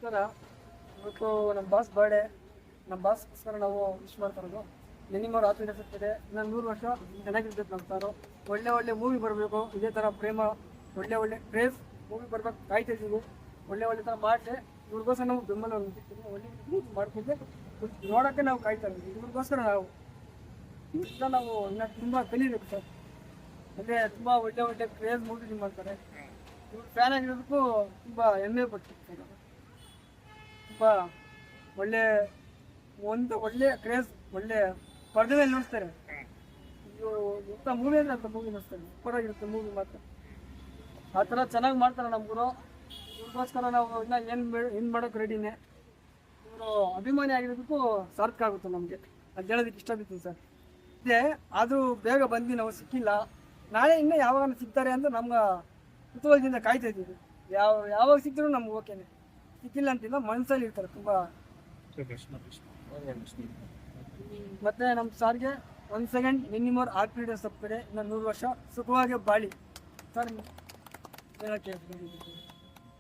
ನಮಸ್ಕಾರ. ಇವತ್ತು ನಮ್ಮ ಬಾಸ್ ಬರ್ಡೇ. ನಮ್ಮ ಬಾಸ್ಗೋಸ್ಕರ ನಾವು ವಿಶ್ ಮಾಡ್ತಾರೋದು. ಮಿನಿಮಮ್ ರಾತ್ರಿ ಇದೆ. ಇನ್ನೊಂದು 100 ವರ್ಷ ಚೆನ್ನಾಗಿರ್ಬೇಕು ನಮ್ಮ ಸಾರು. ಒಳ್ಳೆ ಒಳ್ಳೆ ಮೂವಿ ಬರಬೇಕು. ಇದೇ ಥರ ಪ್ರೇಮ ಒಳ್ಳೆ ಒಳ್ಳೆ ಕ್ರೇಜ್ ಮೂವಿ ಬರ್ಬೇಕು ಕಾಯ್ತಾ ಇದ್ದೀವಿ. ಒಳ್ಳೆ ಒಳ್ಳೆ ಥರ ಮಾಡಲಿ. ಇವ್ರಿಗೋಸ್ಕರ ನಾವು ಬೆಂಬಲ ಒಳ್ಳೆ ಮೂವಿ ಮಾಡ್ತಿದ್ದೆ ನೋಡೋಕ್ಕೆ ನಾವು ಕಾಯ್ತಾ ಇದ್ದೀವಿ. ಇವ್ರಿಗೋಸ್ಕರ ನಾವು ಇನ್ನು ತುಂಬ ಕಲಿಬೇಕು ಸರ್. ಅಂದರೆ ತುಂಬ ಒಳ್ಳೆ ಒಳ್ಳೆ ಕ್ರೇಜ್ ಮೂವಿ ಮಾಡ್ತಾರೆ. ಇವ್ರ ಫ್ಯಾನ್ ಆಗಿರೋದಕ್ಕೂ ತುಂಬ ಹೆಮ್ಮೆ ಪಡ್ತಿರ್ತಾರೆ. ತುಂಬ ಒಳ್ಳೆ ಒಳ್ಳೆ ಕ್ರೇಜ್ ಒಳ್ಳೆ ಪರ್ದೆಯಲ್ಲಿ ನೋಡ್ತಾರೆ. ಇಂಥ ಮೂವಿ ಅಂದರೆ ಅಂತ ಮೂವಿ ನೋಡ್ತಾರೆ. ಸೂಪರಾಗಿರುತ್ತೆ ಮೂವಿ ಮಾತ್ರ. ಆ ಥರ ಚೆನ್ನಾಗಿ ಮಾಡ್ತಾರೆ ನಮ್ಮ ಗುರು. ಇವ್ರಿಗೋಸ್ಕರ ನಾವು ಇನ್ನೂ ಏನು ಮಾಡೋಕ್ಕೆ ರೆಡಿನೇ. ಇವರು ಅಭಿಮಾನಿ ಆಗಿರೋದಕ್ಕೂ ಸಾರ್ಥಕ ಆಗುತ್ತೆ ನಮಗೆ. ಅದು ಹೇಳೋದಕ್ಕೆ ಇಷ್ಟಪಡ್ತೀನಿ ಸರ್. ಇದೆ ಆದರೂ ಬೇಗ ಬಂದು ನಾವು ಸಿಕ್ಕಿಲ್ಲ. ನಾಳೆ ಇನ್ನೂ ಯಾವಾಗ ಸಿಗ್ತಾರೆ ಅಂತ ನಮ್ಗೆ ಕುತೂಹಲದಿಂದ ಕಾಯ್ತಾ ಇದ್ದೀವಿ. ಯಾವಾಗ ಸಿಕ್ಕಿದ್ರು ನಮ್ಗೆ ಓಕೆನೆ. ಸಿಕ್ಕಿಲ್ಲ ಅಂತಿಲ್ಲ, ಮನಸ್ಸಲ್ಲಿ ಇರ್ತಾರೆ ತುಂಬ. ಮತ್ತೆ ನಮ್ಮ ಸಾರಿಗೆ 1 ಸೆಕೆಂಡ್ ಮಿನಿಮಮ್ ಆರ್ಪಿಡ್ ಸಬ್ಕಡೆ ಇನ್ನು 100 ವರ್ಷ ಸುಖವಾಗಿ ಬಾಳಿ ಸರ್. ಹೇಳಕ್ಕೆ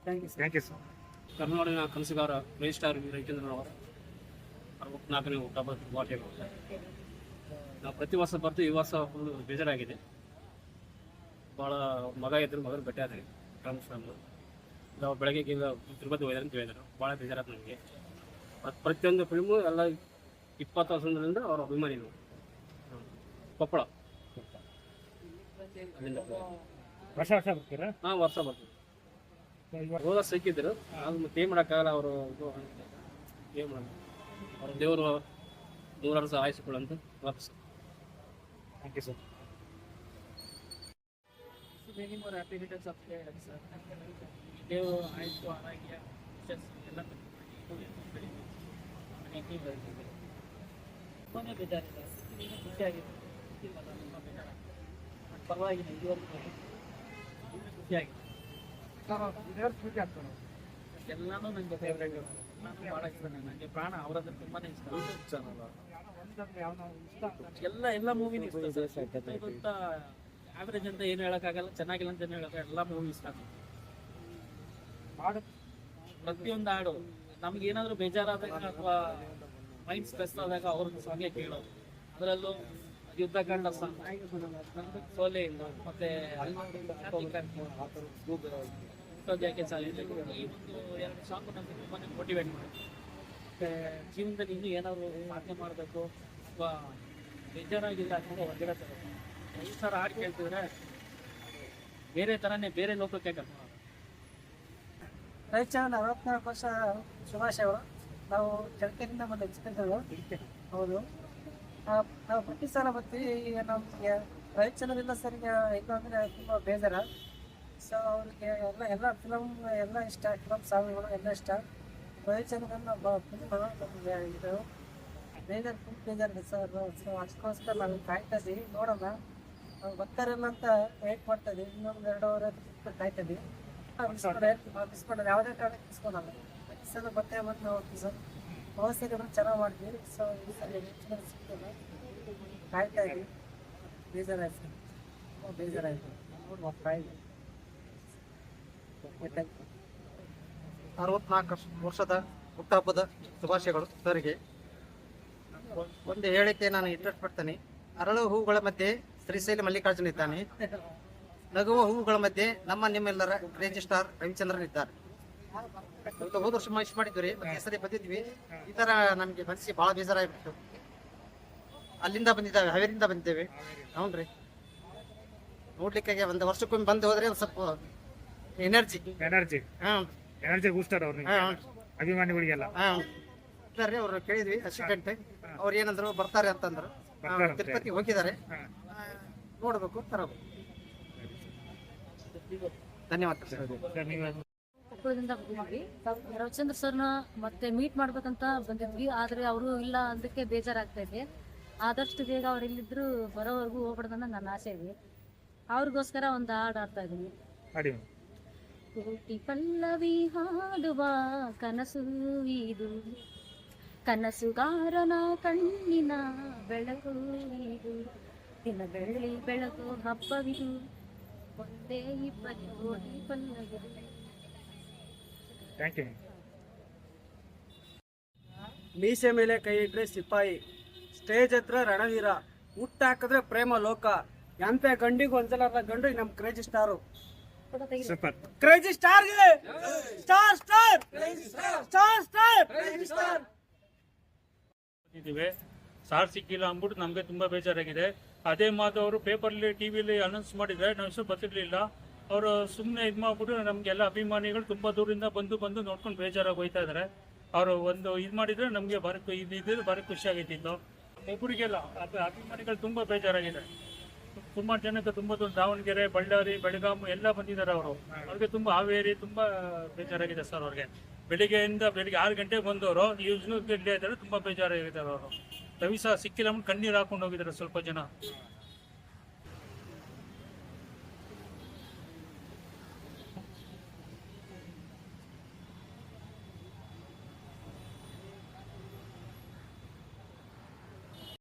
ಥ್ಯಾಂಕ್ ಯು ಸರ್. ಕರ್ನಾಡಿನ ಕನಸುಗಾರ ರಿಜಿಸ್ಟ್ರಾರ್ ರವಿಚಂದ್ರನವರ 64ನೇ ಹುಟ್ಟುಹಬ್ಬದ ಶುಭಾಶಯಗಳು. ನಾವು ಪ್ರತಿ ವರ್ಷ ಬರ್ತೀವಿ. ಈ ವರ್ಷ ಫುಲ್ ಬೇಜಾರಾಗಿದೆ. ಭಾಳ ಮಗ ಇದ್ರು ಮಗನ ಬೆಟ್ಟ ಆದ್ರಿ ಫ್ರೆಂಡ್ಸ್. ನಾವು ಬೆಳಗ್ಗೆ ತಿರುಪತಿ ಹೋಯ್ದಾರೆ ಅಂತ ಹೇಳಿದ್ರು. ಭಾಳ ಬೇಜಾರಾಯ್ತು ನನಗೆ. ಮತ್ತು ಪ್ರತಿಯೊಂದು ಫಿಲ್ಮು ಎಲ್ಲ 20 ವರ್ಷದಿಂದ ಅವ್ರ ಅಭಿಮಾನಿ ನಾವು. ಕೊಪ್ಪಳ ಅಲ್ಲಿಂದ ವರ್ಷ ಬರ್ತೀರಾ? ಹಾಂ, ವರ್ಷ ಬರ್ತೀವಿ. ಹೋದ ಸಿಕ್ಕಿದ್ರು. ಅದು ಮತ್ತೆ ಏನು ಮಾಡೋಕ್ಕಾಗಲ್ಲ. ಅವರು ಏನು ಮಾಡೋದು, ಅವ್ರ ದೇವರು 100 ವರ್ಷ ಆಯಿಸ್ಕೊಳ್ಳಂತ ವಾಪಸ್. Thank you sir. Minimum happy returns of day sir. ದೇವರು ಆಯಿತು ಆರೋಗ್ಯ ಎಲ್ಲ ತುಂಬಾ ಬೇಜಾರಿದೆ. ಖುಷಿಯಾಗಿದೆ. ಪರವಾಗಿಲ್ಲ. ಇವತ್ತು ಖುಷಿಯಾಗಿದೆ. ಎಲ್ಲನೂ ನನಗೆ ಫೇವ್ರೇಟ್. ನಾನು ಭಾಳ ಇಷ್ಟ. ನನಗೆ ಪ್ರಾಣ ಅವರಂದ್ರೆ ತುಂಬಾ ಇಷ್ಟ. ಎಲ್ಲ ಮೂವಿನೂ ಇಷ್ಟ. ಗೊತ್ತಾ, ಆವ್ರೇಜ್ ಅಂತ ಏನು ಹೇಳೋಕ್ಕಾಗಲ್ಲ, ಚೆನ್ನಾಗಿಲ್ಲ ಅಂತ ಏನು ಹೇಳೋಕ್ಕಾಗಲ್ಲ. ಎಲ್ಲ ಮೂವಿ ಇಷ್ಟ. ಪ್ರತಿಯೊಂದು ಹಾಡು ನಮ್ಗೆ ಏನಾದರೂ ಬೇಜಾರಾದಾಗ ಅಥವಾ ಮೈಂಡ್ ಸ್ಟ್ರೆಸ್ ಆದಾಗ ಅವ್ರದ್ದು ಸಾಂಗೇ ಕೇಳೋದು. ಅದರಲ್ಲೂ ಯುದ್ಧಕಾಂಡ ಸಾಂಗ್, ಸೋಲೆ ಮತ್ತೆ ಜಾಕೆ ಚಾಲಿದೆ. ಈ ಒಂದು 2 ಸಾಂಗು ನಮಗೆ ತುಂಬಾ ಮೋಟಿವೇಟ್ ಮಾಡುತ್ತೆ. ಮತ್ತು ಜೀವನದಲ್ಲಿ ಇನ್ನೂ ಏನಾದರೂ ಸಾಧನೆ ಮಾಡಬೇಕು ಅಥವಾ ಬೇಜಾರಾಗಿಲ್ಲ ಅಥವಾ ಹೊರಗಡೆ ತರೋದು. ಈ ಥರ ಹಾಡು ಕೇಳ್ತಿದ್ರೆ ಬೇರೆ ಥರನೇ, ಬೇರೆ ಲೋಕಕ್ಕೆ ಕರ್ಕೊಂಡು ರವಿಚಂದ್ರನ್ 64 ವರ್ಷ ಶುಭಾಶಯಗಳು. ನಾವು ಚಳಕೆಯಿಂದ ಬಂದ ಎಕ್ಸ್ಪೆಕ್ಟರು. ಹೌದು, ನಾವು ಪ್ರತಿ ಸಲ ಬರ್ತೀವಿ. ಈಗ ನಮಗೆ ರವಿಚಂದ್ರನಿಂದ ಸರಿಗೆ ಹೆಂಗೆ ಅಂದರೆ ತುಂಬ ಬೇಜಾರ. ಸೊ ಅವ್ರಿಗೆ ಎಲ್ಲ ಫಿಲಮ್ ಎಲ್ಲ ಇಷ್ಟ. ಫಿಲಮ್ ಸಾಂಗ್ಗಳು ಎಲ್ಲ ಇಷ್ಟ. ರವಿಚಂದ್ರನ್ ನಮಗೆ ಇದು ಬೇಜಾರು, ತುಂಬ ಬೇಜಾರಿದೆ ಸರ್. ಸೊ ಅದಕ್ಕೋಸ್ಕರ ನಾವು ಕಾಯ್ತಾ ಇದ್ದೀವಿ. ನೋಡೋಣ ಅವ್ರು ಬರ್ತಾರಲ್ಲ ಅಂತ ವೇಟ್ ಮಾಡ್ತಾ ಇದ್ದೀವಿ. ಇನ್ನೊಂದು 2 ಅವರ್ ಕಾಯ್ತಾ ಇದ್ದೀವಿ. ಮಿಸ್ಕೊಂಡ್ರೆ ಯಾವುದೇ ಕಾರಣಕ್ಕೆ ಮಿಸ್ಕೊಳಲ್ಲ. ಈ ಸಲ ಮತ್ತೆ ಬಂದು ನೋಡ್ತೀವಿ ಸರ್. ವ್ಯವಸ್ಥೆ ಚೆನ್ನಾಗಿ ಮಾಡ್ತೀವಿ. ಸೊ ಈ ಸಲ ಸಿಗ್ತಲ್ಲ ಕಾಯ್ತಾ ಇದ್ದೀವಿ. ಬೇಜಾರಾಯ್ತು ಸರ್, ಬೇಜಾರಾಯ್ತು. ನೋಡಿ ಕಾಯ್ದೆ. 64 ವರ್ಷದ ಹುಟ್ಟುಹಬ್ಬದ ಶುಭಾಶಯಗಳು ಸರಿಗೆ. ಒಂದು ಹೇಳಿಕೆ ನಾನು ಇಷ್ಟಪಡ್ತೇನೆ. ಅರಳು ಹೂಗಳ ಮಧ್ಯೆ ಶ್ರೀಶೈಲ ಮಲ್ಲಿಕಾರ್ಜುನ ಇದ್ದಾನೆ. ನಗುವ ಹೂಗಳ ಮಧ್ಯೆ ನಿಮ್ಮೆಲ್ಲರ ಕ್ರೇಜಿ ಸ್ಟಾರ್ ರವಿಚಂದ್ರನ್ ಇದ್ದಾರೆ. ಹೋದ ವರ್ಷ ವಿಶ್ ಮಾಡಿದ್ವಿ, ಈ ಸರಿ ಬಂದಿದ್ವಿ. ಈ ತರ ನಮಗೆ ಮನಸ್ಸಿಗೆ ಬಹಳ ಬೇಜಾರಾಗ್ಬಿಟ್ಟು ಅಲ್ಲಿಂದ ಬಂದಿದ್ದಾವೆ, ಹಾವೇರಿಂದ ಬಂದಿದ್ದೇವೆ. ಹೌನ್ರಿ, ನೋಡ್ಲಿಕ್ಕೆ ಒಂದು ವರ್ಷಕ್ಕೊಮ್ಮೆ ಬಂದು ಹೋದ್ರೆ ಒಂದು ಸ್ವಲ್ಪ ಎನರ್ಜಿ ಬೂಸ್ಟರ್ ಅವ್ರಿಗೆ, ಅಭಿಮಾನಿಗಳಿಗೆಲ್ಲ. ಅವ್ರು ಕೇಳಿದ್ವಿ ಅಸಿಸ್ಟೆಂಟ್. ಅವ್ರು ಏನಂದ್ರು ಬರ್ತಾರೆ ಅಂತಂದ್ರು. ತಿರುಪತಿ ಹೋಗಿದ್ದಾರೆ, ನೋಡ್ಬೇಕು, ತರಬೇಕು. ಧನ್ಯವಾದ. ಕೊಪ್ಪಳದಿಂದ ಬಂದಿದ್ವಿ. ರವಿಚಂದ್ರ ಸರ್ನ ಮತ್ತೆ ಮೀಟ್ ಮಾಡ್ಬೇಕಂತ ಬಂದಿದ್ವಿ. ಆದ್ರೆ ಅವರು ಇಲ್ಲ, ಅದಕ್ಕೆ ಬೇಜಾರಾಗ್ತಾ ಇದೆ. ಆದಷ್ಟು ಬೇಗ ಅವ್ರು ಇಲ್ಲಿದ್ರು ಬರೋವರೆಗೂ ಹೋಗ್ಬಿಡ್ದಂತ ನನ್ನ ಆಸೆ ಇದೆ. ಅವ್ರಿಗೋಸ್ಕರ ಒಂದು ಹಾಡು ಆಡ್ತಾ ಇದೀನಿ. ಕೋಟಿ ಪಲ್ಲವಿ ಹಾಡುವ ಕನಸು ಇದು, ಕನಸುಗಾರನ ಕಣ್ಣಿನ ಬೆಳಕು ಇದು, ದಿನ ಬೆಳ್ಳಿ ಬೆಳಕು ಹಬ್ಬವಿದು, ಒಂದೇ 20 ಕೋಟಿ ಪಲ್ಲವಿ. Thank you. ಮೀಸೆ ಮೇಲೆ ಕೈ ಇಟ್ರೆ ಸಿಪಾಯಿ, ಸ್ಟೇಜ್ ಹತ್ರ ರಣವೀರ, ಹುಟ್ಟ ಹಾಕಿದ್ರೆ ಪ್ರೇಮ ಲೋಕ. ಎಂತ ಗಂಡಿಗೆ ಒಂದ್ಸಲ ಗಂಡು ನಮ್ಮ ಕ್ರೇಜಿ ಸ್ಟಾರು. ಸೂಪರ್. ಕ್ರೇಜಿ ಸ್ಟಾರ್ಗೆ ಸ್ಟಾರ್ ಸ್ಟಾರ್ ಸ್ಟಾರ್ ಸ್ಟಾರ್. ಇದ್ದೀವಿ. ಸಾರ್ ಸಿಕ್ಕಿಲ್ಲ ಅಂದ್ಬಿಟ್ಟು ನಮಗೆ ತುಂಬ ಬೇಜಾರಾಗಿದೆ. ಅದೇ ಮಾತು ಅವರು ಪೇಪರಲ್ಲಿ ಟಿವಿಲಿ ಅನೌನ್ಸ್ ಮಾಡಿದರೆ ನಾವು ಇಷ್ಟು ಬರ್ತಿರ್ಲಿಲ್ಲ. ಅವರು ಸುಮ್ಮನೆ ಇದು ಮಾಡ್ಬಿಟ್ಟು ನಮಗೆಲ್ಲ ಅಭಿಮಾನಿಗಳು ತುಂಬ ದೂರಿಂದ ಬಂದು ನೋಡ್ಕೊಂಡು ಬೇಜಾರಾಗಿ ಹೋಯ್ತಾ ಇದ್ದಾರೆ. ಅವರು ಒಂದು ಇದು ಮಾಡಿದರೆ ನಮಗೆ ಬರೋಕ್ಕೆ ಇದ್ದಿದ್ದು ಬರೋಕ್ಕೆ ಖುಷಿ ಆಗೈತಿತ್ತು. ಒಬ್ಬರಿಗೆಲ್ಲ ಅಭಿಮಾನಿಗಳು ತುಂಬ ಬೇಜಾರಾಗಿದೆ. ಸುಮಾರು ಜನಕ್ಕೆ ತುಂಬ ದೂರ ದಾವಣಗೆರೆ, ಬಳ್ಳಾರಿ, ಬೆಳಗಾಂ ಎಲ್ಲ ಬಂದಿದ್ದಾರೆ. ಅವ್ರಿಗೆ ತುಂಬ ಹಾವೇರಿ ತುಂಬ ಬೇಜಾರಾಗಿದೆ ಸರ್. ಅವ್ರಿಗೆ ಬೆಳಿಗ್ಗೆ 6 ಗಂಟೆಗೆ ಬಂದವರು ಇಲ್ಲೇ ಇದ್ದಾರೆ. ತುಂಬ ಬೇಜಾರಾಗಿದ್ದಾರೆ ಅವರು. ರವಿ ಸಹ ಸಿಕ್ಕಿಲ್ಲ ಕಣ್ಣೀರು ಹಾಕೊಂಡು ಹೋಗಿದ್ದಾರೆ ಸ್ವಲ್ಪ ಜನ.